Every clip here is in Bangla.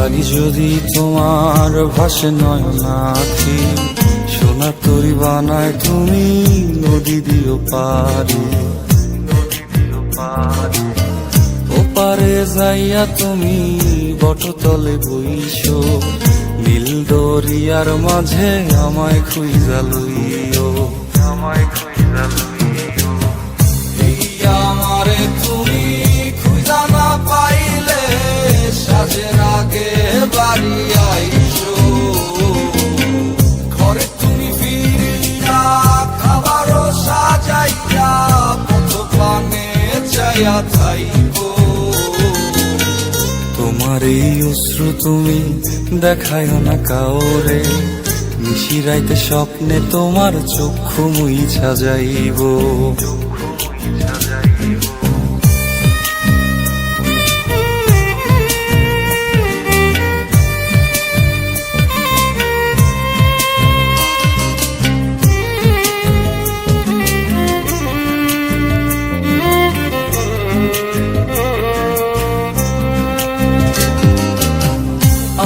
লাগি যদি তোমার ভাসে নয়নাখি, সোনার তরি বানায় তুমি নদী দিও পারি। ওপারে যাইয়া তুমি বটতলে বইসো, নীল দরিয়ার মাঝে আমায় খুঁজা লইও, আমায় খুঁজা লইও। এই আমারে তুমি খুঁজা না পাইলে সাজের আগে বাড়ি আইসো, ঘরে তুমি ফিরিয়া খাবারও সাজাইয়া পথ পানে চাইয়া থাইকো। তোমার এই অশ্রু তুমি দেখায় না কাউরে, নিশিরাইতে স্বপ্নে তোমার চক্ষু মুইছা যাইব।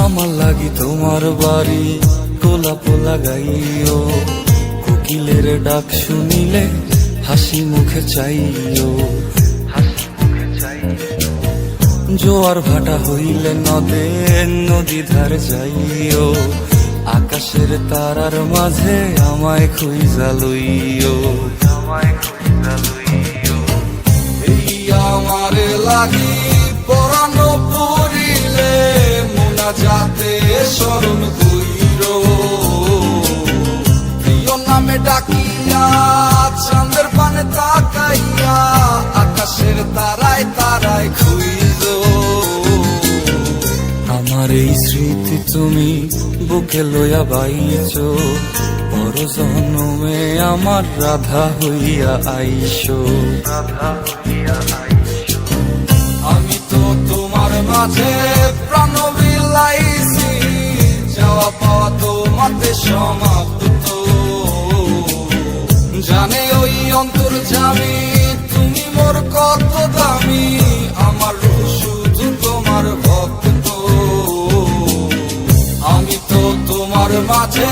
আমার লাগি তোমার বাড়ি গোলাপ লাগাইও, কোকিলের ডাক শুনিলে হাসি মুখে চাইও, জোয়ার ভাটা হইলে নদে নদী ধারে যাইও, আকাশের তারার মাঝে আমায় খুঁজা লইও, আমায় খুঁজা লইও। এই আমারে লাগি পরানো পড়িলে যাতে স্মরণ কইরো, প্রিয় নামে ডাকিয়া চাঁদের পানে তাকাইয়া আকাশের তারায় তারায় খুইরো। আমার এই স্মৃতি তুমি বুকে লইয়া বাইছো, বড় জন্মে আমার রাধা হইয়া আইসো, রাধা হইয়া আইসো। আমি তো তোমার মাঝে প্রাণ বিলাইছি, যাওয়া পাওয়া তোমাতে সমাপ্ত। জানে ওই অন্তর্যামী তুমি মোর কত দামি, আমার রূহ শুধু তোমার ভক্ত। আমি তো তোমার মাঝে